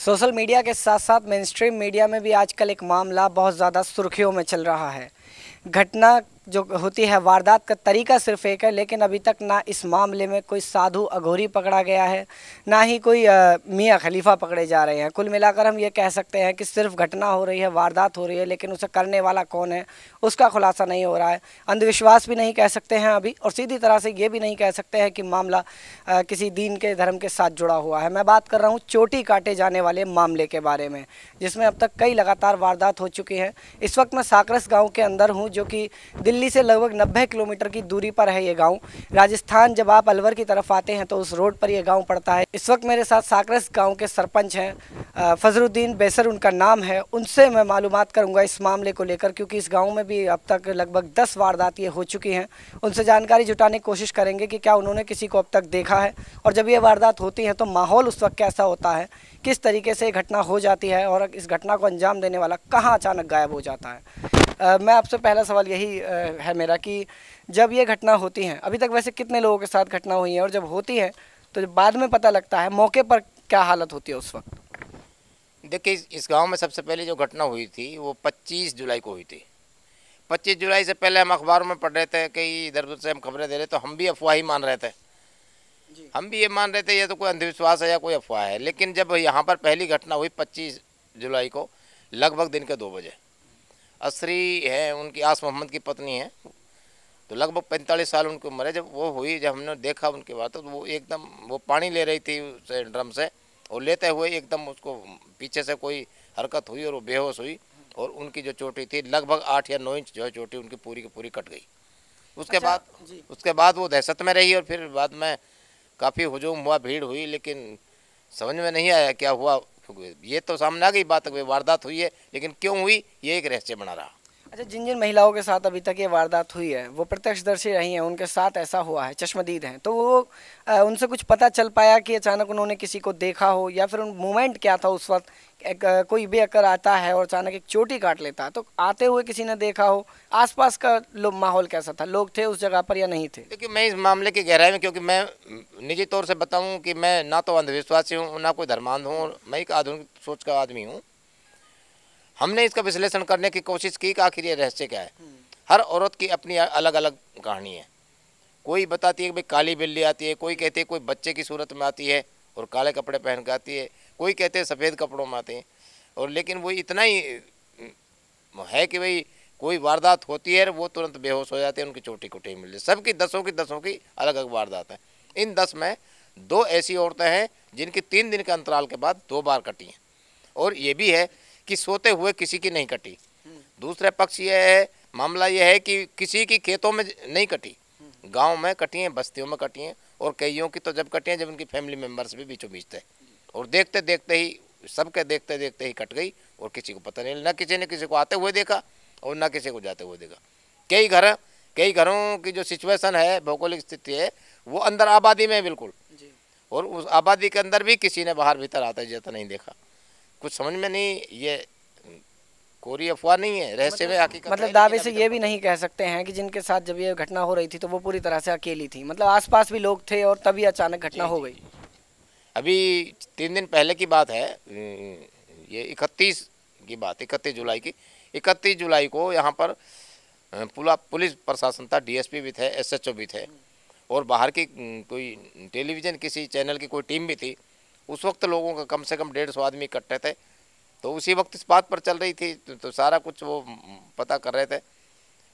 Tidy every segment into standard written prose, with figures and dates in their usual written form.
Social media के साथ साथ मेनस्ट्रीम मीडिया में भी आजकल एक मामला बहुत ज़्यादा सुर्खियों में चल रहा है। घटना जो होती है, वारदात का तरीका सिर्फ एक है, लेकिन अभी तक ना इस मामले में कोई साधु अघोरी पकड़ा गया है, ना ही कोई मियाँ खलीफा पकड़े जा रहे हैं। कुल मिलाकर हम ये कह सकते हैं कि सिर्फ घटना हो रही है, वारदात हो रही है, लेकिन उसे करने वाला कौन है उसका खुलासा नहीं हो रहा है। अंधविश्वास भी नहीं कह सकते हैं अभी, और सीधी तरह से ये भी नहीं कह सकते हैं कि मामला किसी दीन के धर्म के साथ जुड़ा हुआ है। मैं बात कर रहा हूँ चोटी काटे जाने वाले मामले के बारे में, जिसमें अब तक कई लगातार वारदात हो चुकी हैं। इस वक्त मैं साकरस गाँव के अंदर हूँ, जो कि दिल्ली से लगभग 90 किलोमीटर की दूरी पर है ये गांव। राजस्थान जब आप अलवर की तरफ आते हैं तो उस रोड पर ये गांव पड़ता है। इस वक्त मेरे साथ साकरस गांव के सरपंच हैं, फजरुद्दीन बेसर उनका नाम है। उनसे मैं मालूमात करूंगा इस मामले को लेकर, क्योंकि इस गांव में भी अब तक लगभग 10 वारदात ये हो चुकी हैं। उनसे जानकारी जुटाने की कोशिश करेंगे कि क्या उन्होंने किसी को अब तक देखा है, और जब ये वारदात होती है तो माहौल उस वक्त कैसा होता है, किस तरीके से घटना हो जाती है, और इस घटना को अंजाम देने वाला कहाँ अचानक गायब हो जाता है। मैं आपसे पहला सवाल यही है मेरा कि जब ये घटना होती हैं, अभी तक वैसे कितने लोगों के साथ घटना हुई है, और जब होती है तो जब बाद में पता लगता है, मौके पर क्या हालत होती है उस वक्त? देखिए, इस गांव में सबसे पहले जो घटना हुई थी वो 25 जुलाई को हुई थी। 25 जुलाई से पहले हम अखबारों में पढ़ रहे थे, कई इधर उधर से हम खबरें दे रहे, तो हम भी अफवाह ही मान रहे थे। हम भी ये मान रहे थे ये तो कोई अंधविश्वास है या कोई अफवाह है। लेकिन जब यहाँ पर पहली घटना हुई 25 जुलाई को लगभग दिन के 2 बजे, असरी है उनकी, आस मोहम्मद की पत्नी है, तो लगभग 45 साल उनकी उम्र है। जब वो हुई, जब हमने देखा उनके बाद, तो वो एकदम वो पानी ले रही थी उस ड्रम से, और लेते हुए एकदम उसको पीछे से कोई हरकत हुई और वो बेहोश हुई, और उनकी जो चोटी थी लगभग 8 या 9 इंच जो है चोटी उनकी पूरी की पूरी कट गई। उसके बाद वो दहशत में रही, और फिर बाद में काफ़ी हुजूम हुआ, भीड़ हुई, लेकिन समझ में नहीं आया क्या हुआ। ये तो सामने आ गई बात, वारदात हुई है, लेकिन क्यों हुई ये एक रहस्य बना रहा। अच्छा, जिन जिन महिलाओं के साथ अभी तक ये वारदात हुई है वो प्रत्यक्षदर्शी रही हैं, उनके साथ ऐसा हुआ है, चश्मदीद हैं, तो वो उनसे कुछ पता चल पाया कि अचानक उन्होंने किसी को देखा हो, या फिर उन मोमेंट क्या था उस वक्त? कोई भी अगर आता है और अचानक एक चोटी काट लेता है, तो आते हुए किसी ने देखा हो? आसपास का माहौल कैसा था, लोग थे उस जगह पर या नहीं थे? देखिए, मैं इस मामले की गहराई में, क्योंकि मैं निजी तौर से बताऊं कि मैं ना तो अंधविश्वासी हूँ, ना कोई धर्मांध हूँ, मैं एक आधुनिक सोच का आदमी हूँ। हमने इसका विश्लेषण करने की कोशिश की कि आखिर ये रहस्य क्या है। हर औरत की अपनी अलग अलग कहानी है। कोई बताती है कि भाई काली बिल्ली आती है, कोई कहती है कोई बच्चे की सूरत में आती है और काले कपड़े पहन कर आती है, कोई कहते हैं सफ़ेद कपड़ों में आते हैं। और लेकिन वो इतना ही है कि भाई कोई वारदात होती है वो तुरंत बेहोश हो जाते हैं, उनकी चोटी कुटी मिल जाती है। सबकी दसों की अलग अलग वारदात हैं। इन 10 में 2 ऐसी औरतें हैं जिनकी 3 दिन के अंतराल के बाद 2 बार कटी हैं, और ये भी है कि सोते हुए किसी की नहीं कटी। दूसरा पक्ष ये है, मामला ये है कि किसी की खेतों में नहीं कटी, गांव में कटी हैं, बस्तियों में कटी हैं, और कईयों की तो जब कटी हैं जब उनकी फैमिली मेम्बर्स भी बीचों बीच थे, और देखते देखते ही, सबके देखते देखते ही कट गई, और किसी को पता नहीं, ना किसी ने किसी को आते हुए देखा और ना किसी को जाते हुए देखा। कई घरों की जो सिचुएशन है, भौगोलिक स्थिति है, वो अंदर आबादी में है बिल्कुल, और उस आबादी के अंदर भी किसी ने बाहर भीतर आते जाता नहीं देखा। कुछ समझ में नहीं, ये कोरी अफवाह नहीं है, रहस्य में हकीकत। मतलब दावे से ये भी नहीं कह सकते हैं कि जिनके साथ जब ये घटना हो रही थी तो वो पूरी तरह से अकेली थी, मतलब आसपास भी लोग थे और तभी अचानक घटना हो गई। अभी 3 दिन पहले की बात है, ये 31 की बात, 31 जुलाई की। 31 जुलाई को यहाँ पर पूरा पुलिस प्रशासन था, डीएसपी भी थे, एसएचओ भी थे, और बाहर की कोई टेलीविज़न किसी चैनल की कोई टीम भी थी। उस वक्त लोगों का कम से कम 150 आदमी इकट्ठे थे, तो उसी वक्त इस बात पर चल रही थी, तो सारा कुछ वो पता कर रहे थे,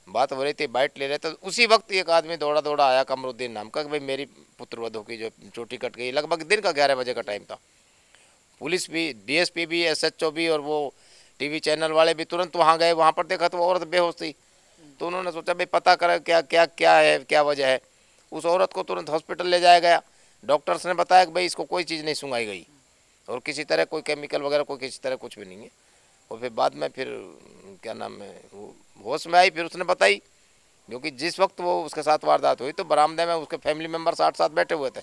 बात हो रही थी, बाइट ले रहे थे। उसी वक्त एक आदमी दौड़ा दौड़ा आया, कमरुद्दीन नाम का, कि भाई मेरी पुत्रवधू की जो चोटी कट गई। लगभग दिन का 11 बजे का टाइम था। पुलिस भी, डीएसपी भी, एसएचओ भी, और वो टीवी चैनल वाले भी तुरंत वहाँ गए। वहाँ पर देखा तो वो औरत बेहोश थी, तो उन्होंने सोचा भाई पता करें क्या क्या क्या है, क्या वजह है। उस औरत को तुरंत हॉस्पिटल ले जाया गया। डॉक्टर्स ने बताया कि भाई इसको कोई चीज़ नहीं सुंघाई गई, और किसी तरह कोई केमिकल वगैरह कोई किसी तरह कुछ भी नहीं है। और फिर बाद में फिर क्या नाम है, वो होश में आई, फिर उसने बताई, क्योंकि जिस वक्त वो उसके साथ वारदात हुई तो बरामदे में उसके फैमिली मेम्बर 8 साथ बैठे हुए थे।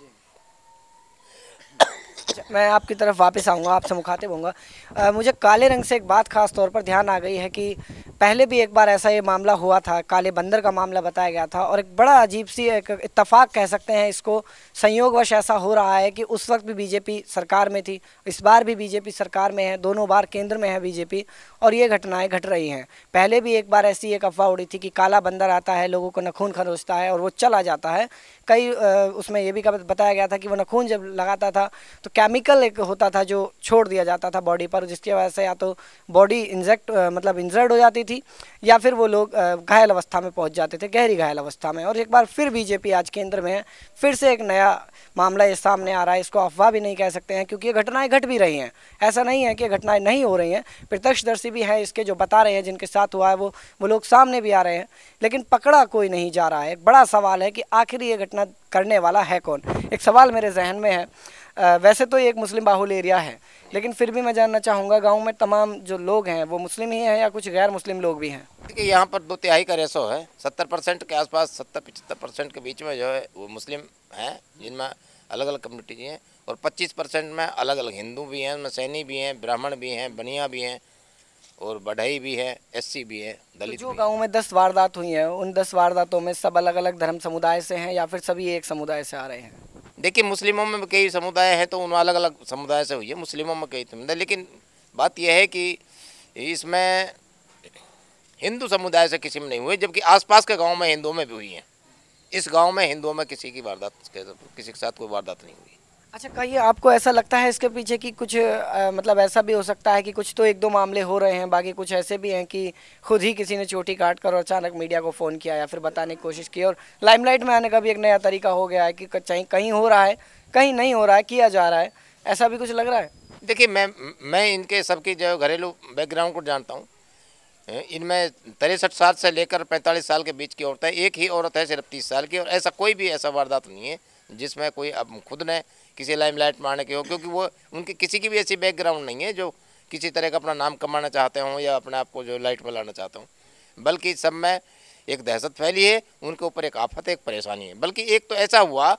मैं आपकी तरफ वापस आऊँगा, आपसे मुखातिब होऊंगा। मुझे काले रंग से एक बात खास तौर पर ध्यान आ गई है कि पहले भी एक बार ऐसा ये मामला हुआ था, काले बंदर का मामला बताया गया था, और एक बड़ा अजीब सी एक इत्तेफाक कह सकते हैं इसको, संयोगवश ऐसा हो रहा है कि उस वक्त भी बीजेपी सरकार में थी, इस बार भी बीजेपी सरकार में है, दोनों बार केंद्र में है बीजेपी, और ये घटनाएं घट रही हैं। पहले भी एक बार ऐसी एक अफवाह उड़ी थी कि काला बंदर आता है, लोगों को नखून खरोचता है और वो चला जाता है। कई उसमें ये भी बताया गया था कि वो नखून जब लगाता था तो केमिकल एक होता था जो छोड़ दिया जाता था बॉडी पर, जिसकी वजह से या तो बॉडी मतलब इंजर्ड हो जाती थी या फिर वो लोग घायल अवस्था में पहुंच जाते थे, गहरी घायल अवस्था में। और एक बार फिर बीजेपी आज केंद्र में है, फिर से एक नया मामला ये सामने आ रहा है। इसको अफवाह भी नहीं कह सकते हैं क्योंकि ये घटनाएं घट भी रही हैं, ऐसा नहीं है कि घटनाएं नहीं हो रही हैं। प्रत्यक्षदर्शी भी हैं इसके, जो बता रहे हैं, जिनके साथ हुआ है वो लोग सामने भी आ रहे हैं, लेकिन पकड़ा कोई नहीं जा रहा है। एक बड़ा सवाल है कि आखिर ये घटना करने वाला है कौन। एक सवाल मेरे जहन में है, वैसे तो ये एक मुस्लिम बाहुल एरिया है, लेकिन फिर भी मैं जानना चाहूँगा गांव में तमाम जो लोग हैं वो मुस्लिम ही हैं या कुछ गैर मुस्लिम लोग भी हैं? देखिए, यहाँ पर 2/3 का रेशो है, 70% के आसपास, 70-75% के बीच में जो है वो मुस्लिम हैं, जिनमें अलग अलग कम्युनिटी हैं, और 25% में अलग अलग हिंदू भी हैं, उनमें सैनी भी हैं, ब्राह्मण भी हैं, बनिया भी हैं, और बढ़ई भी है, एससी भी है, दलित जो भी। गाँव में 10 वारदात हुई हैं, उन 10 वारदातों में सब अलग अलग धर्म समुदाय से हैं या फिर सभी एक समुदाय से आ रहे हैं? देखिए, मुस्लिमों में कई समुदाय हैं तो उन अलग अलग समुदाय से हुई है, मुस्लिमों में कई समुदाय, लेकिन बात यह है कि इसमें हिंदू समुदाय से किसी में नहीं हुई, जबकि आसपास के गांव में हिंदुओं में भी हुई है। इस गांव में हिंदुओं में किसी के साथ कोई वारदात नहीं हुई। अच्छा, कहिए, आपको ऐसा लगता है इसके पीछे कि कुछ मतलब ऐसा भी हो सकता है कि कुछ तो 1-2 मामले हो रहे हैं, बाकी कुछ ऐसे भी हैं कि खुद ही किसी ने चोटी काट कर और अचानक मीडिया को फ़ोन किया या फिर बताने की कोशिश की और लाइमलाइट में आने का भी एक नया तरीका हो गया है कि कहीं हो रहा है, कहीं नहीं हो रहा है, किया जा रहा है, ऐसा भी कुछ लग रहा है? देखिए, मैं इनके सबकी जो घरेलू बैकग्राउंड को जानता हूँ। इनमें 63 साल से लेकर 45 साल के बीच की औरत है, एक ही औरत है सिर्फ 30 साल की, और ऐसा कोई भी ऐसा वारदात नहीं है जिसमें कोई अब खुद ने किसी लाइमलाइट में आने के हो, क्योंकि वो उनकी किसी की भी ऐसी बैकग्राउंड नहीं है जो किसी तरह का अपना नाम कमाना चाहते हों या अपने आप को जो लाइट में लाना चाहते हों, बल्कि सब में एक दहशत फैली है, उनके ऊपर एक आफत है, एक परेशानी है। बल्कि एक तो ऐसा हुआ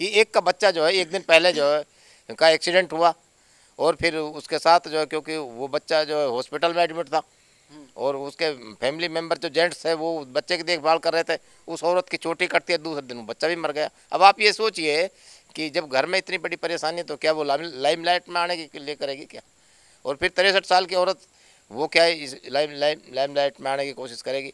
कि एक का बच्चा जो है एक दिन पहले जो है का एक्सीडेंट हुआ, और फिर उसके साथ जो है, क्योंकि वो बच्चा जो है हॉस्पिटल में एडमिट था और उसके फैमिली मेंबर जो जेंट्स है वो बच्चे की देखभाल कर रहे थे, उस औरत की चोटी कटती है, दूसरे दिन वो बच्चा भी मर गया। अब आप ये सोचिए कि जब घर में इतनी बड़ी परेशानी है तो क्या वो लाइमलाइट में आने के लिए करेगी क्या? और फिर 63 साल की औरत वो क्या है इस लाइमलाइट में आने की कोशिश करेगी?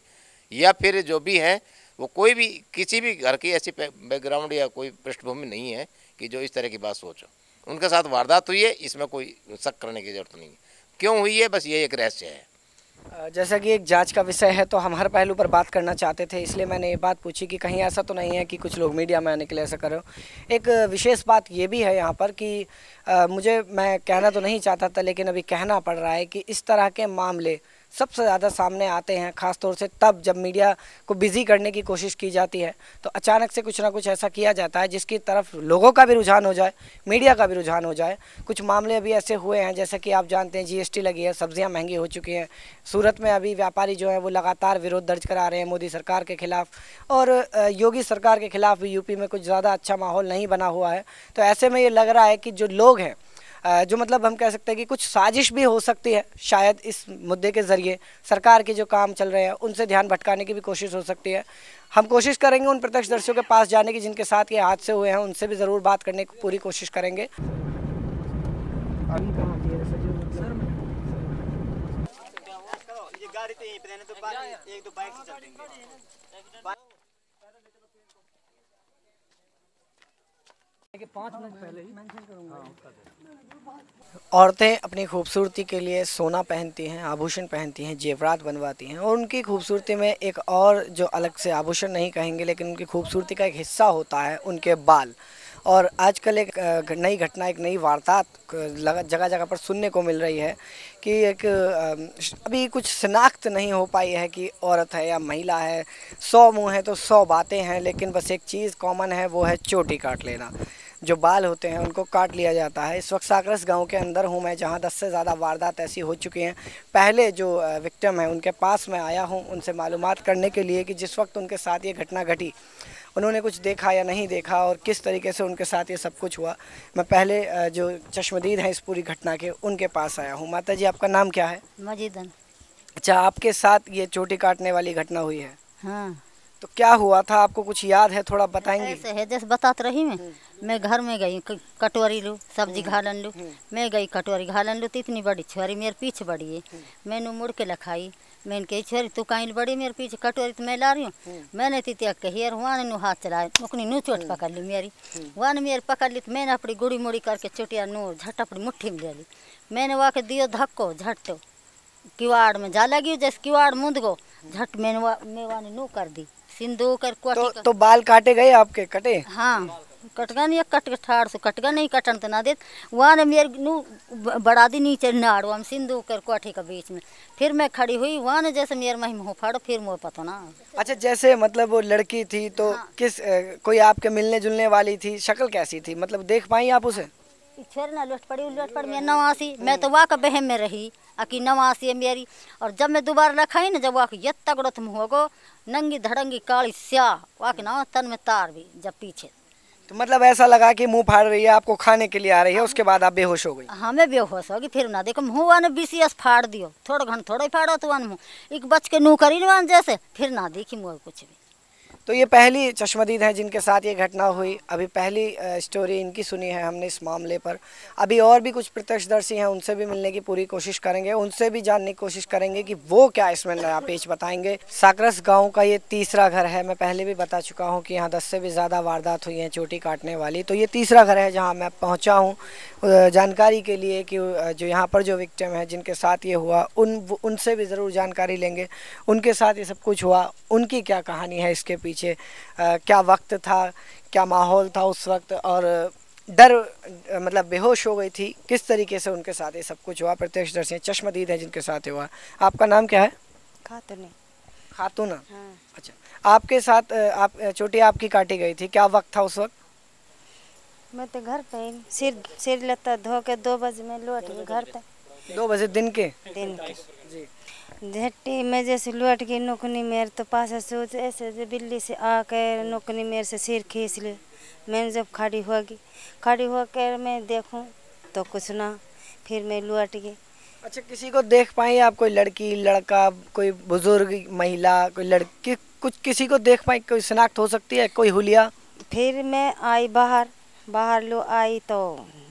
या फिर जो भी है वो कोई भी किसी भी घर की ऐसी बैकग्राउंड या कोई पृष्ठभूमि नहीं है कि जो इस तरह की बात सोचो। उनके साथ वारदात हुई है, इसमें कोई शक करने की जरूरत नहीं है। क्यों हुई है, बस ये एक रहस्य है। जैसा कि एक जांच का विषय है तो हम हर पहलू पर बात करना चाहते थे, इसलिए मैंने ये बात पूछी कि कहीं ऐसा तो नहीं है कि कुछ लोग मीडिया में आने के लिए ऐसा कर रहे हो। एक विशेष बात ये भी है यहाँ पर कि मैं कहना तो नहीं चाहता था, लेकिन अभी कहना पड़ रहा है कि इस तरह के मामले सबसे ज़्यादा सामने आते हैं ख़ास तौर से तब जब मीडिया को बिज़ी करने की कोशिश की जाती है, तो अचानक से कुछ ना कुछ ऐसा किया जाता है जिसकी तरफ लोगों का भी रुझान हो जाए, मीडिया का भी रुझान हो जाए। कुछ मामले अभी ऐसे हुए हैं, जैसे कि आप जानते हैं जीएसटी लगी है, सब्जियां महंगी हो चुकी हैं। सूरत में अभी व्यापारी जो हैं वो लगातार विरोध दर्ज करा रहे हैं मोदी सरकार के खिलाफ़, और योगी सरकार के खिलाफ़ भी यूपी में कुछ ज़्यादा अच्छा माहौल नहीं बना हुआ है। तो ऐसे में ये लग रहा है कि जो लोग हैं, जो मतलब हम कह सकते हैं कि कुछ साजिश भी हो सकती है, शायद इस मुद्दे के ज़रिए सरकार के जो काम चल रहे हैं उनसे ध्यान भटकाने की भी कोशिश हो सकती है। हम कोशिश करेंगे उन प्रत्यक्षदर्शियों के पास जाने की जिनके साथ ये हादसे हुए हैं, उनसे भी ज़रूर बात करने की पूरी कोशिश करेंगे। औरतें अपनी खूबसूरती के लिए सोना पहनती हैं, आभूषण पहनती हैं, जेवरात बनवाती हैं, और उनकी खूबसूरती में एक और जो अलग से आभूषण नहीं कहेंगे लेकिन उनकी खूबसूरती का एक हिस्सा होता है उनके बाल। और आजकल एक नई घटना, एक नई वारदात जगह जगह पर सुनने को मिल रही है कि एक अभी कुछ शिनाख्त नहीं हो पाई है कि औरत है या महिला है। 100 मुँह हैं तो 100 बातें हैं, लेकिन बस एक चीज़ कॉमन है, वो है चोटी काट लेना। जो बाल होते हैं उनको काट लिया जाता है। इस वक्त साकरस गांव के अंदर हूं मैं, जहां 10 से ज़्यादा वारदात ऐसी हो चुकी हैं। पहले जो विक्टिम है उनके पास मैं आया हूं उनसे मालूमात करने के लिए कि जिस वक्त उनके साथ ये घटना घटी उन्होंने कुछ देखा या नहीं देखा और किस तरीके से उनके साथ ये सब कुछ हुआ, मैं पहले जो चश्मदीद हैं इस पूरी घटना के, उनके पास आया हूँ। माता जी, आपका नाम क्या है? मजीदन। अच्छा, आपके साथ ये चोटी काटने वाली घटना हुई है, हाँ, तो क्या हुआ था, आपको कुछ याद है? थोड़ा बताएंगे? ऐसे है जैसे बतात रही मैं घर में गई, कटोरी लूँ सब्जी घालन लूँ। मैं गई कटोरी घालन लूँ तो इतनी बड़ी छोरी मेरे पीछे बड़ी है। मैंने मुड़ के लखाई, मैंने कही छोरी तू कहीं बड़ी मेरे पीछे कटोरी तो मैं ला रही हूँ। मैंने तितिया कही और वहाँ ने हाथ चलाए, मुकनी नू चोट पकड़ ली मेरी। वहाँ ने मेरी पकड़ ली तो मैंने अपनी गुड़ी मुड़ी करके चोटिया नू झट अपनी मुट्ठी में ले ली। मैंने वहाँ के दियो धक्को झट तो किवाड़ में जा लगी, जैसे किवाड़ मुंद गो झट मैंने वहाँ ने नू कर दी सिंदू कर कोटी तो बाल काटे गए आपके? कटे? हाँ, कटगा नहीं, कट ठाड़ से कटगा नहीं, कटन तो ना देत। वहाँ ने मेरे नू बढ़ा दी नीचे नाड़ो हम सिंधु कर कोठी के बीच में। फिर मैं खड़ी हुई, वहाँ ने जैसे मेरे मही मुँह फाड़ो, फिर मुँह पता ना। अच्छा, जैसे मतलब वो लड़की थी तो हाँ। किस कोई आपके मिलने जुलने वाली थी? शक्ल कैसी थी, मतलब देख पाई आप उसे? छोर ना लौट पड़ी मैं नवासी, मैं तो वाह का बहम में रही अकी नवासी है मेरी। और जब मैं दोबारा रखाई ना, जब वाह ये तगड़ो तुम होगो नंगी धड़ंगी काली स्या वाह के ना तन में तार भी जब पीछे। तो मतलब ऐसा लगा कि मुंह फाड़ रही है, आपको खाने के लिए आ रही है, उसके बाद आप बेहोश हो गई? हमें बेहोश होगी। फिर ना देखो मुँह ने बीसीएस फाड़ दियो, थोड़ा घन थोड़ा ही फाड़ो तो मुँह एक बच के नू करी ना जैसे, फिर ना देखी मुँह कुछ भी। तो ये पहली चश्मदीद हैं जिनके साथ ये घटना हुई। अभी पहली स्टोरी इनकी सुनी है हमने इस मामले पर। अभी और भी कुछ प्रत्यक्षदर्शी हैं, उनसे भी मिलने की पूरी कोशिश करेंगे, उनसे भी जानने की कोशिश करेंगे कि वो क्या इसमें नया पेच बताएंगे। साकरस गांव का ये तीसरा घर है। मैं पहले भी बता चुका हूं कि यहाँ 10 से भी ज़्यादा वारदात हुई हैं चोटी काटने वाली, तो ये तीसरा घर है जहाँ मैं पहुँचा हूँ जानकारी के लिए कि जो यहाँ पर जो विक्टिम है जिनके साथ ये हुआ उनसे भी ज़रूर जानकारी लेंगे, उनके साथ ये सब कुछ हुआ, उनकी क्या कहानी है इसके पीछे, क्या वक्त था, क्या माहौल था उस वक्त, और डर मतलब बेहोश हो गई थी, किस तरीके से उनके साथ ये सब कुछ हुआ। प्रत्यक्षदर्शी चश्मदीद है जिनके साथ हुआ। आपका नाम क्या है? खातून। खातून। हाँ। अच्छा, आपके साथ आप चोटी आपकी काटी गई थी, क्या वक्त था उस वक्त? मैं तो घर पे ही सिर लता धो के 2 बजे में लौट गई घर पे। 2 बजे दिन के? दिन के जी। झट्टी में जैसे लौट गई, नुकनी मेरे तो पास सोच ऐसे जो बिल्ली से आकर नुकनी मेरे से सिर खींच ले। मैंने जब खड़ी होकर मैं देखूं तो कुछ ना, फिर मैं लौट गई। अच्छा, किसी को देख पाई आप? कोई लड़की, लड़का, कोई बुजुर्ग महिला, कोई लड़की, कुछ किसी को देख पाई? कोई शिनाख्त हो सकती है, कोई हुलिया? फिर मैं आई बाहर लो आई तो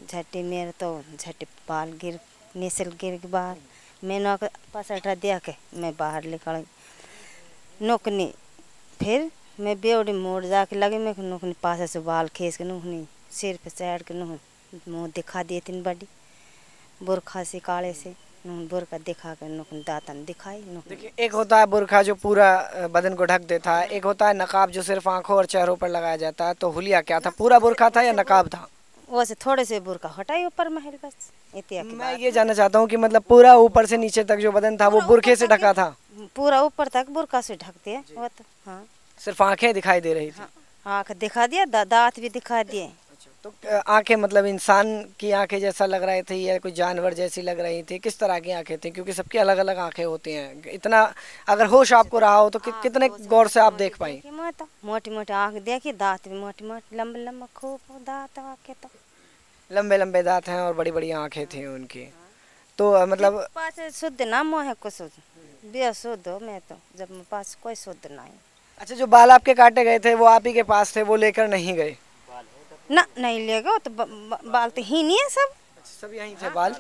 झट्टी मेरे तो झट्टी बाल गिर निसल गिर के बाहर। मैं नौक पसटा दिया के मैं बाहर निकल नुकनी। फिर मैं बेवड़ी मोड़ जाके लगी, मैं नुकनी पास से बाल खींच के नुकनी सिर पे चढ़ के मुँह दिखा दिए, तीन बड़ी बुरखा से काले से बुरखा दिखा कर नुकनी दातन दिखाई। देखिए, एक होता है बुरखा जो पूरा बदन को ढक देता है, एक होता है नकाब जो सिर्फ आंखों और चेहरों पर लगाया जाता है। तो हुलिया क्या था, पूरा बुरखा था या नकाब था? वैसे थोड़े से बुरखा हटाई ऊपर महल बस इतिया की मैं ये जानना चाहता हूँ कि मतलब पूरा ऊपर से नीचे तक जो बदन था वो बुरखे से ढका था? पूरा ऊपर तक बुरखा से ढकते हैं वो तो। हाँ, सिर्फ आंखें दिखाई दे रही थी? हाँ, आँख दिखा दिया, दांत भी दिखा दिए। तो आंखें मतलब इंसान की आंखें जैसा लग रही थी या कोई जानवर जैसी लग रही थी? किस तरह की आंखें थी, क्योंकि सबकी अलग अलग आंखें होती हैं। इतना अगर होश आपको रहा हो तो कितने गौर से आप देख पाई? मोटी मोटी आँख देखी, दांत भी मोटी मोटी लंबे लंबे खूब दांत आँखें तो लंबे लंबे दांत हैं और बड़ी बड़ी आंखें थी उनकी। तो मतलब पास शुद्ध ना मोह को शुद्ध बे शुद्ध हो मैं तो, जब मेरे पास कोई शुद्ध नहीं। अच्छा, जो बाल आपके काटे गए थे वो आप ही के पास थे, वो लेकर नहीं गए? ना नहीं ले गए तो बाल तो ही नहीं है सब यहीं थे बाल।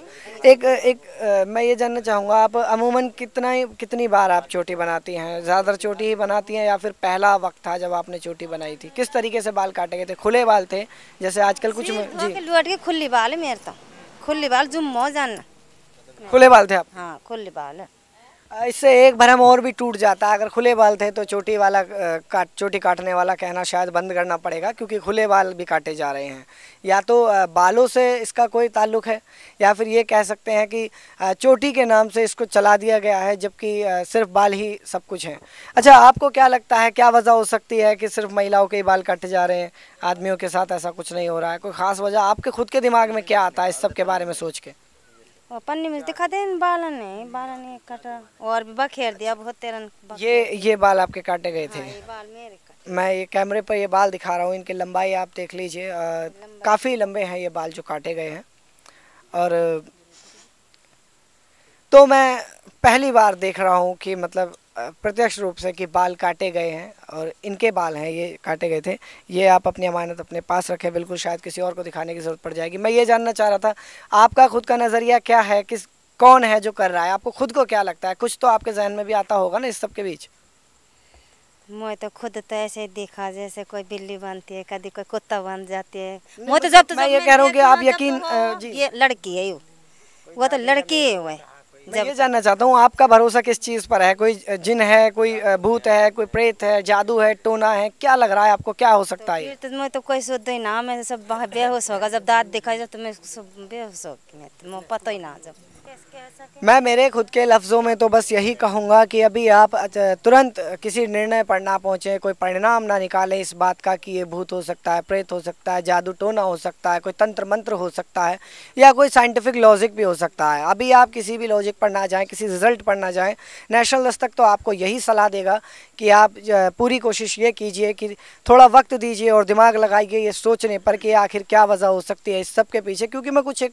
मैं ये जानना चाहूँगा, आप अमूमन कितनी बार आप चोटी बनाती हैं? ज़्यादा चोटी ही बनाती हैं या फिर पहला वक्त था जब आपने चोटी बनाई थी? किस तरीके से बाल काटे गए थे? खुले बाल थे जैसे आजकल कुछ जी? लौट के खुली बाल है मेरे तो, खुली बाल जुम्मो जानना। खुले बाल थे आप? हाँ, खुले बाल है। इससे एक भरम और भी टूट जाता है। अगर खुले बाल थे तो चोटी काटने वाला कहना शायद बंद करना पड़ेगा, क्योंकि खुले बाल भी काटे जा रहे हैं। या तो बालों से इसका कोई ताल्लुक है, या फिर ये कह सकते हैं कि चोटी के नाम से इसको चला दिया गया है, जबकि सिर्फ बाल ही सब कुछ हैं। अच्छा, आपको क्या लगता है, क्या वजह हो सकती है कि सिर्फ महिलाओं के ही बाल काटे जा रहे हैं, आदमियों के साथ ऐसा कुछ नहीं हो रहा है? कोई ख़ास वजह आपके खुद के दिमाग में क्या आता है इस सब के बारे में सोच के? और पन्नी में दिखा दे बाल ने कटा और भी बखेर दिया बहुत तेरन। ये बाल आपके काटे गए थे? हाँ, ये बाल मेरे काटे। मैं ये कैमरे पर ये बाल दिखा रहा हूँ, इनकी लंबाई आप देख लीजिए, काफ़ी लंबे हैं ये बाल जो काटे गए हैं। और तो मैं पहली बार देख रहा हूँ कि मतलब प्रत्यक्ष रूप से कि बाल काटे गए हैं, और इनके बाल हैं, ये काटे गए थे। ये आप अपनी अमानत अपने पास रखें, बिल्कुल शायद किसी और को दिखाने की ज़रूरत पड़ जाएगी। मैं ये जानना चाह रहा था आपका खुद का नज़रिया क्या है, कौन है जो कर रहा है, आपको खुद को क्या लगता है? कुछ तो आपके जहन में भी आता होगा ना इस सब के बीच। मैं तो खुद तो ऐसे देखा जैसे कोई बिल्ली बनती है, कभी कोई कुत्ता बन जाती है। मैं तो जब मैं ये कह रहा हूँ कि आप यकीन जी, ये लड़की है, वो तो लड़की है। वो मैं ये जानना चाहता हूँ आपका भरोसा किस चीज़ पर है? कोई जिन है, कोई भूत है, कोई प्रेत है, जादू है, टोना है, क्या लग रहा है आपको, क्या हो सकता है? तो मैं तो कोई शुद्ध ही ना, मैं सब बेहोश होगा जब दांत दिखाई जाए तो मैं सब बेहोश हो गई, मैं पता ही ना। जब मैं मेरे खुद के लफ्ज़ों में तो बस यही कहूँगा कि अभी आप तुरंत किसी निर्णय पर ना पहुँचें, कोई परिणाम ना निकालें इस बात का कि ये भूत हो सकता है, प्रेत हो सकता है, जादू टोना हो सकता है, कोई तंत्र मंत्र हो सकता है, या कोई साइंटिफिक लॉजिक भी हो सकता है। अभी आप किसी भी लॉजिक पर ना जाएं, किसी रिज़ल्ट पर ना जाएं। नेशनल दस्तक तो आपको यही सलाह देगा कि आप पूरी कोशिश ये कीजिए कि थोड़ा वक्त दीजिए और दिमाग लगाइए ये सोचने पर कि आखिर क्या वजह हो सकती है इस सब के पीछे। क्योंकि मैं कुछ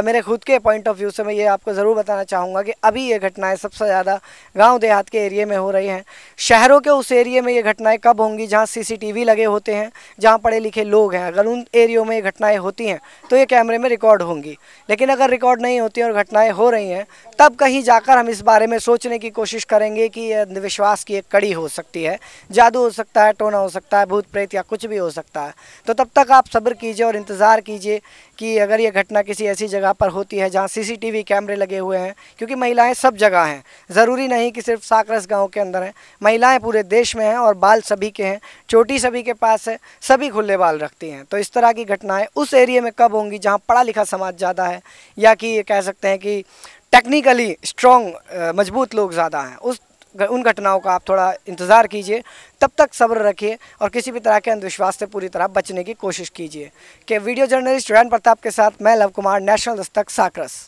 मेरे खुद के पॉइंट ऑफ व्यू से मैं ये आपको ज़रूर बताना चाहूँगा कि अभी ये घटनाएं सबसे ज़्यादा गांव देहात के एरिया में हो रही हैं। शहरों के उस एरिया में ये घटनाएं कब होंगी जहां सीसीटीवी लगे होते हैं, जहां पढ़े लिखे लोग हैं। अगर उन एरियो में ये घटनाएं होती हैं तो ये कैमरे में रिकॉर्ड होंगी, लेकिन अगर रिकॉर्ड नहीं होती और घटनाएं हो रही हैं तब कहीं जाकर हम इस बारे में सोचने की कोशिश करेंगे कि ये अंधविश्वास की एक कड़ी हो सकती है, जादू हो सकता है, टोना हो सकता है, भूत प्रेत या कुछ भी हो सकता है। तो तब तक आप सब्र कीजिए और इंतज़ार कीजिए कि अगर ये घटना किसी ऐसी जगह पर होती है जहाँ सीसीटीवी कैमरे लगे हुए हैं, क्योंकि महिलाएं सब जगह हैं, ज़रूरी नहीं कि सिर्फ साकरस गांव के अंदर हैं, महिलाएं पूरे देश में हैं और बाल सभी के हैं, चोटी सभी के पास है, सभी खुले बाल रखती हैं। तो इस तरह की घटनाएं उस एरिया में कब होंगी जहाँ पढ़ा लिखा समाज ज़्यादा है, या कि कह सकते हैं कि टेक्निकली स्ट्रॉन्ग मजबूत लोग ज़्यादा हैं, उन घटनाओं का आप थोड़ा इंतज़ार कीजिए। तब तक सब्र रखिए और किसी भी तरह के अंधविश्वास से पूरी तरह बचने की कोशिश कीजिए। कि वीडियो जर्नलिस्ट रैन प्रताप के साथ मैं लव कुमार, नेशनल दस्तक, साकरस।